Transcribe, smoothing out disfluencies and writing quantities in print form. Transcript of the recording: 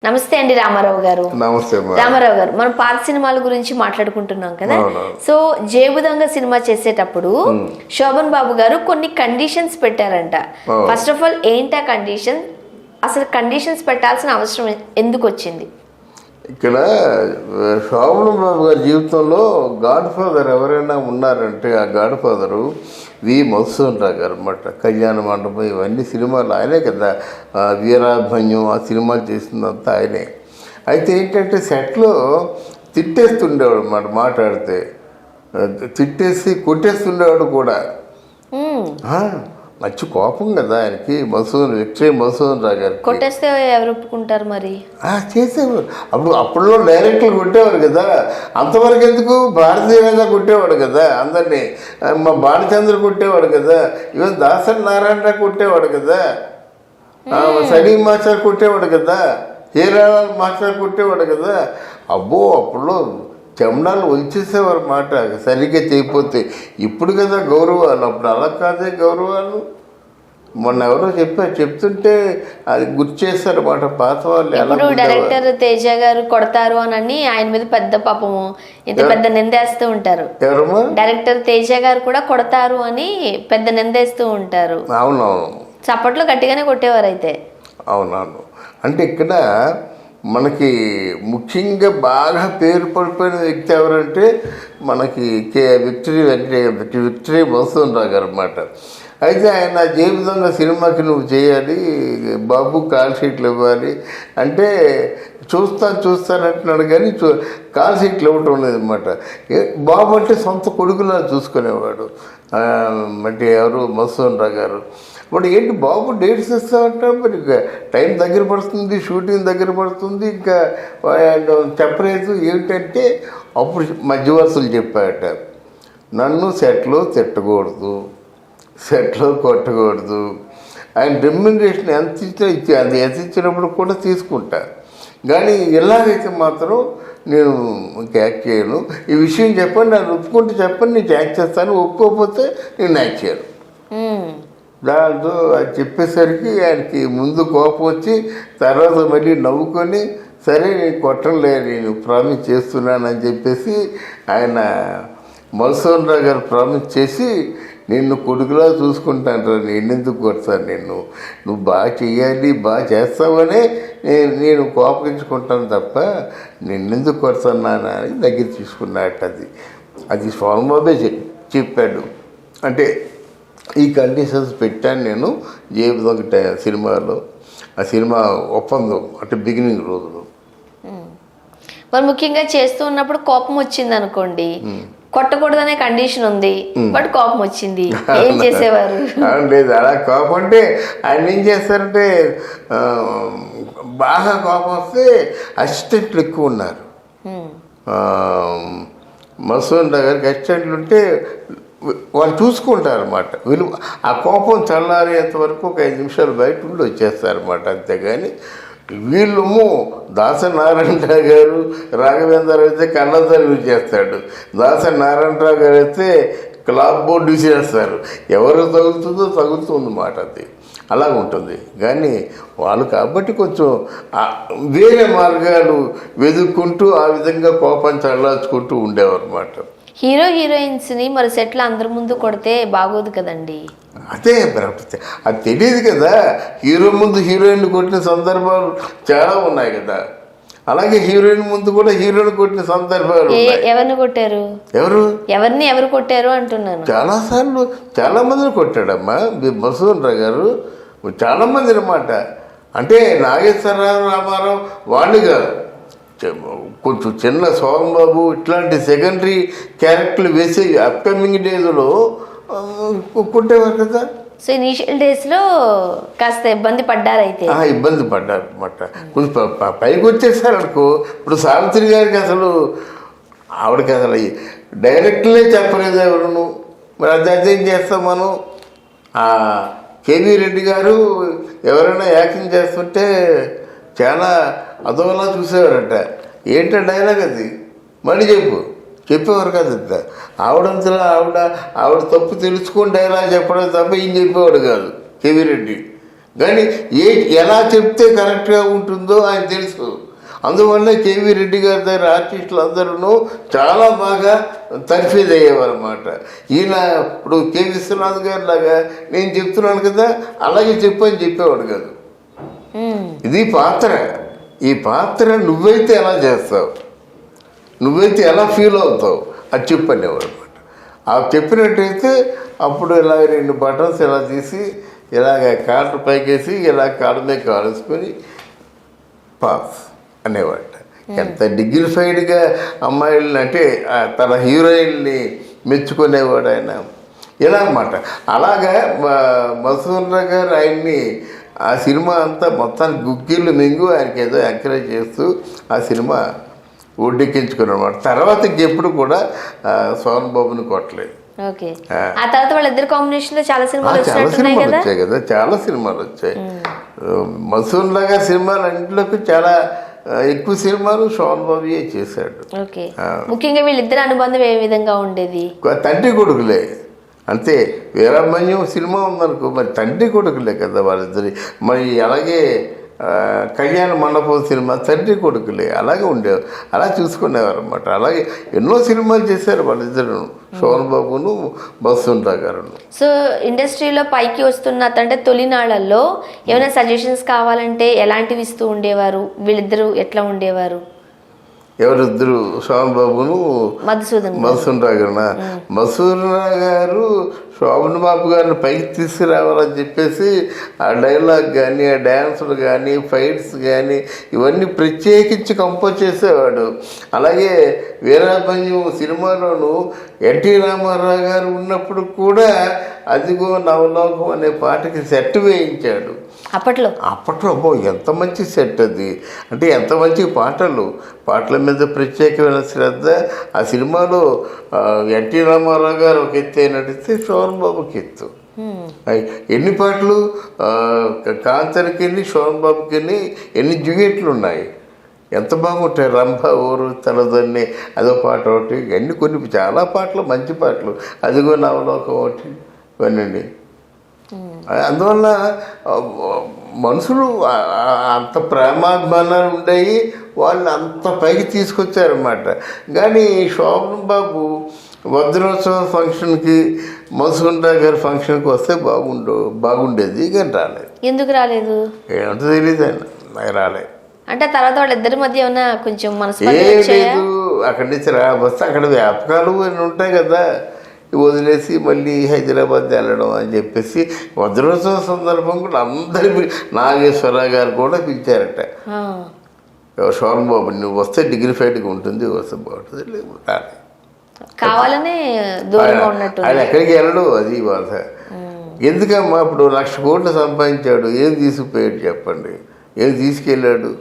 నమస్తే అండి రామారావు గారు. నమస్తే రామారావు గారు, మనం పాత సినిమాల గురించి మాట్లాడుకుంటున్నాం కదా. సో జేబుదొంగ సినిమా చేసేటప్పుడు శోభన్ బాబు గారు కొన్ని కండిషన్స్ పెట్టారంట. ఫస్ట్ ఆఫ్ ఆల్ ఏంటా కండిషన్, అసలు కండిషన్స్ పెట్టాల్సిన అవసరం ఎందుకు వచ్చింది? ఇక్కడ శోభన్ బాబు గారి జీవితంలో గాడ్ ఫాదర్ ఎవరైనా ఉన్నారంటే ఆ గాడ్ ఫాదరు వి మధుసూదన్ రావు గారు అన్నమాట. కళ్యాణ మండపం ఇవన్నీ సినిమాలు ఆయనే కదా. వీరాభ్మణ్యం ఆ సినిమాలు చేసిందంతా ఆయనే. అయితే ఏంటంటే సెట్లో తిట్టేస్తుండేవాడు అన్నమాట. మాట్లాడితే తిట్టేసి కొట్టేస్తుండేవాడు కూడా. మంచి కోపం కదా ఆయనకి. మధుసూదన్ రావు గారికి కొట్టేస్తే ఎవరు ఒప్పుకుంటారు మరి? చేసేవారు. అప్పుడులో డైరెక్టర్లు కొట్టేవారు కదా. అంతవరకు ఎందుకు భారతీయ రాజా కొట్టేవాడు కదా అందరినీ. మా బాలచంద్ర కొట్టేవాడు కదా. ఈవెన్ దాసరి నారాయణరావు కొట్టేవాడు కదా. సలీం మాస్టర్ కొట్టేవాడు కదా. హీరాలాల్ మాస్టర్ కొట్టేవాడు కదా. అబ్బో అప్పుడులో చెమడాలు వచ్చేసేవారు మాట సరిగ్గా చేయకపోతే. ఇప్పుడు కదా గౌరవాలు, అప్పుడు అలా కాదే గౌరవాలు. మొన్న ఎవరో చెప్తుంటే అది గుర్తు చేస్తారు మాట పాత వాళ్ళు. ఇప్పుడు డైరెక్టర్ తేజ గారు కొడతారు అని ఆయన మీద పెద్ద పాపము ఇంత పెద్ద నిందేస్తూ ఉంటారు. ఎవరమ్మా? డైరెక్టర్ తేజ గారు కూడా కొడతారు అని పెద్ద నిందేస్తూ ఉంటారు. అవునవును, చప్పట్లో గట్టిగానే కొట్టేవారు అయితే. అవునవును. అంటే ఇక్కడ మనకి ముఖ్యంగా బాగా పేరు పడిపోయిన వ్యక్తి ఎవరంటే మనకి విక్టరీ మధుసూదన్ రావు గారు అన్నమాట. అయితే ఆయన జేబుదొంగ సినిమాకి నువ్వు చేయాలి బాబు, కాల్ షీట్లు ఇవ్వాలి అంటే చూస్తానంటున్నాడు కానీ కాల్ షీట్లు ఇవ్వటం లేదన్నమాట. బాబు అంటే సొంత కొడుకులా చూసుకునేవాడు. అంటే ఎవరు మధుసూదన్ రావు గారు. ఇప్పుడు ఏంటి బాబు డేట్స్ ఇస్తామంట, మరి టైం దగ్గర పడుతుంది, షూటింగ్ దగ్గర పడుతుంది, ఇంకా చెప్పలేదు. ఏమిటంటే అప్పుడు మధ్యవర్తులు చెప్పాట, నన్ను సెట్లో తిట్టకూడదు, సెట్లో కొట్టకూడదు, ఆయన రెమ్యునరేషన్ ఎంత ఇచ్చినా అది ఎంత ఇచ్చినప్పుడు కూడా తీసుకుంటా, కానీ ఎలాగైతే మాత్రం నేను ఇంకా యాక్ట్ చేయను. ఈ విషయం చెప్పండి, నన్ను ఒప్పుకుంటే చెప్పండి, నేను యాక్ట్ చేస్తాను, ఒప్పుకోకపోతే నేను యాక్ట్ చేయను. దాంతో అది చెప్పేసరికి ఆయనకి ముందు కోపం వచ్చి తర్వాత మళ్ళీ నవ్వుకొని సరే నేను కొట్టలే, నేను ప్రామిస్ చేస్తున్నానని చెప్పేసి ఆయన మధుసూదన్ రావు గారు ప్రామిస్ చేసి నిన్ను కొడుకులా చూసుకుంటాను, నేనెందుకు కొడతాను, నువ్వు బాగా చెయ్యాలి, బాగా చేస్తావనే నేను కోపగించుకుంటాను తప్ప నిన్నెందుకు కొడతాను అని దగ్గర తీసుకున్నట్టు. అది శోభన్ బాబే చెప్పాడు. అంటే ఈ కండిషన్స్ పెట్టాను నేను జేబుదొంగ సినిమాలో. ఆ సినిమా ఒప్పందం అంటే బిగినింగ్ రోజులు. మరి ముఖ్యంగా చేస్తూ ఉన్నప్పుడు కోపం వచ్చింది అనుకోండి, కొట్టకూడదనే కండిషన్ ఉంది, బట్ కోపం వచ్చింది, ఏం చేసేవారు? లేదు, అలా కోపం అంటే ఆయన ఏం చేస్తారంటే బాగా కోపం వస్తే అసిస్టెంట్లు ఎక్కువ ఉన్నారు. మధుసూదన్ రావు గారికి అసిస్టెంట్లు ఉంటే వాళ్ళు చూసుకుంటారన్నమాట. వీళ్ళు ఆ కోపం చల్లారేంత వరకు ఒక 5 నిమిషాలు బయట ఉండి వచ్చేస్తారన్నమాట. అంతేగాని వీళ్ళము దాసరి నారాయణరావు గారు, రాఘవేంద్ర అయితే కళ్ళద్దాలు యూజ్ చేస్తాడు, దాసరి నారాయణరావు గారు అయితే క్లాప్ బోర్డు యూజ్ చేస్తారు. ఎవరు తగులుతుంది మాట. అది అలాగ ఉంటుంది. కానీ వాళ్ళు కాబట్టి కొంచెం వేరే మార్గాలు వెతుక్కుంటూ ఆ విధంగా కోపం చల్లార్చుకుంటూ ఉండేవారు అన్నమాట. హీరో హీరోయిన్స్ ని మరి సెట్లు అందరి ముందు కొడితే బాగోదు కదండి. అదే అది తెలియదు కదా. హీరో ముందు హీరోయిన్ కొట్టిన సందర్భాలు చాలా ఉన్నాయి కదా. అలాగే హీరోయిన్ ముందు కూడా హీరోని కొట్టిన సందర్భాలు. ఎవరిని కొట్టారు? ఎవరు కొట్టారు అంటున్నాను. చాలాసార్లు చాలా మందిని కొట్టాడమ్మా మధుసూదన్ రావు గారు. చాలా మంది అన్నమాట. అంటే నాగేశ్వరరావు, రామారావు వాళ్ళు కాదు, కొంచెం చిన్న శోభన్ బాబు ఇట్లాంటి సెకండరీ క్యారెక్టర్లు వేసే అప్కమింగ్ డేస్లో కొట్టేవారు కదా. సో ఇనీషియల్ డేస్ లో కాస్త ఇబ్బంది పడ్డారు. అయితే ఇబ్బంది పడ్డారు అన్నమాట. కొంచెం పైకి వచ్చేసారు అనుకో. ఇప్పుడు సావిత్రి గారికి ఆవిడకి అసలు డైరెక్ట్లే చెప్పలేదు ఎవరును. మరి అదేం చేస్తాం మనం. కేవీ రెడ్డి గారు ఎవరైనా యాక్టింగ్ చేస్తుంటే చాలా అదోలా చూసేవారట. ఏంటో డైలాగ్ అది, మళ్ళీ చెప్పేవారు కదా. ఆవిడంతలో ఆవిడ తప్పు తెలుసుకొని డైలాగ్ చెప్పడం తప్ప ఏం చెప్పేవాడు కాదు కేవీ రెడ్డి. కానీ ఎలా చెప్తే కరెక్ట్గా ఉంటుందో ఆయన తెలుసు. అందువల్ల కేవీ రెడ్డి గారి దగ్గర ఆర్టిస్టులు అందరూ చాలా బాగా తర్ఫీదు అయ్యేవారు అన్నమాట. ఈయన ఇప్పుడు కె విశ్వనాథ్ గారి లాగా నేను చెప్తున్నాను కదా అలాగే చెప్పని చెప్పేవాడు కాదు. ఇది పాత్ర, ఈ పాత్ర నువ్వైతే ఎలా చేస్తావు, నువ్వైతే ఎలా ఫీల్ అవుతావు అది చెప్పనేవాడు అనమాట. ఆ చెప్పినట్టయితే అప్పుడు ఇలా 2 బటన్స్ ఇలా తీసి ఇలాగ కాళ్ళు పైకేసి ఇలా కాళ్ళ మీద కాలుసుకొని పాస్ అనేవాట. ఎంత డిగ్నిఫైడ్గా అమ్మాయిల్ని అంటే తన హీరోయిన్ని మెచ్చుకునేవాడు ఆయన. ఇలా అన్నమాట. అలాగా మధుసూదన్ గారు ఆయన్ని ఆ సినిమా అంతా మొత్తానికి గుగ్గిళ్ళు మింగు ఆయనకి ఏదో ఎంకరేజ్ చేస్తూ ఆ సినిమా ఒడ్డెక్కించుకున్నమాట. తర్వాత ఇంకెప్పుడు కూడా సోహన్ బాబుని కొట్టలేదు. ఓకే. ఆ తర్వాత వాళ్ళిద్దరు కాంబినేషన్ లో చాలా సినిమాలు వచ్చాయి కదా, చాలా సినిమాలు వచ్చాయి. మధుసూదన్ గారి సినిమాలు అన్నింటిలోకి చాలా ఎక్కువ సినిమాలు సోహన్ బాబుయే చేశాడు. ఓకే. ముఖ్యంగా వీళ్ళిద్దరు అనుబంధం ఏ విధంగా ఉండేది? తండ్రి కొడుకులే అంతే. వీరాభిమన్యం సినిమా ఉందనుకో మరి తండ్రి కొడుకులే కదా వాళ్ళిద్దరి. మరి అలాగే కళ్యాణ మండపం సినిమా తండ్రి కొడుకులే అలాగే ఉండేవారు, అలా చూసుకునేవారు అన్నమాట. అలాగే ఎన్నో సినిమాలు చేశారు వాళ్ళిద్దరు, సోహన్ బాబును మధుసూదన్ గారు. సో ఇండస్ట్రీలో పైకి వస్తున్న అంటే తొలినాళ్లలో ఏమైనా సజెషన్స్ కావాలంటే ఎలాంటివి ఇస్తూ ఉండేవారు? వీళ్ళిద్దరు ఎట్లా ఉండేవారు? ఎవరిద్దరు? సోహన్ బాబును మధుసూదన్ గారు. మధుసూదన్ గారు శోభన్ బాబు గారిని పైకి తీసుకురావాలని చెప్పేసి ఆ డైలాగ్ కానీ, ఆ డ్యాన్సులు కానీ, ఫైట్స్ కానీ ఇవన్నీ ప్రత్యేకించి కంపోజ్ చేసేవాడు. అలాగే వీరాభిమన్యం సినిమాలోను ఎన్టీ రామారావు గారు ఉన్నప్పుడు కూడా అదిగో నవలోకం అనే పాటకి సెట్ వేయించాడు. అప్పట్లో అబ్బో ఎంత మంచి సెట్ అది, అంటే ఎంత మంచి పాటల మీద ప్రత్యేకమైన శ్రద్ధ. ఆ సినిమాలో ఎన్టీ రామారావు గారు ఒక ఎత్తు నడిస్తే సోహన్ బాబుకి ఎత్తు. ఎన్ని పాటలు కాంతరికి, సోహన్ బాబుకి ఎన్ని డ్యూయెట్లు ఉన్నాయి, ఎంత బాగుంటాయి. రంభ ఊరు తలదన్ని అదో పాట ఒకటి, కొన్ని చాలా పాటలు మంచి పాటలు. అదిగో నవలోకం ఒకటి, ఇవన్నీ. అందువల్ల మనుషులు అంత ప్రేమాభిమానాలు ఉండేవి, వాళ్ళు అంత పైకి తీసుకొచ్చారన్నమాట. కానీ శోభన్ బాబు వజ్రోత్సవ ఫంక్షన్కి, మధుసూదన్ గారి ఫంక్షన్కి వస్తే బాగుండేది, కానీ రాలేదు. ఎందుకు రాలేదు ఏమంటే తెలియదు, ఆయన రాలేదు. అంటే తర్వాత వాళ్ళిద్దరి మధ్య ఏమన్నా కొంచెం లేదు. అక్కడి నుంచి వస్తే అక్కడ వ్యాపకాలు అన్నీ ఉంటాయి కదా, వదిలేసి మళ్ళీ హైదరాబాద్ వెళ్ళడం అని చెప్పేసి వజ్రోత్సవ సందర్భం కూడా అందరి నాగేశ్వరరావు గారు కూడా పిలిచారట. సోహన్ బాబు నువ్వు వస్తే డిగ్నిఫైడ్గా ఉంటుంది, వస్తే బాగుంటుంది, కావాలనే దూరంగా ఉన్నట్టు ఆయన ఎక్కడికి వెళ్ళడు. అది బాధ. ఎందుకమ్మా ఇప్పుడు 1,00,000 కోట్లు సంపాదించాడు, ఏం తీసుకుపోయాడు చెప్పండి, ఏం తీసుకెళ్ళాడు?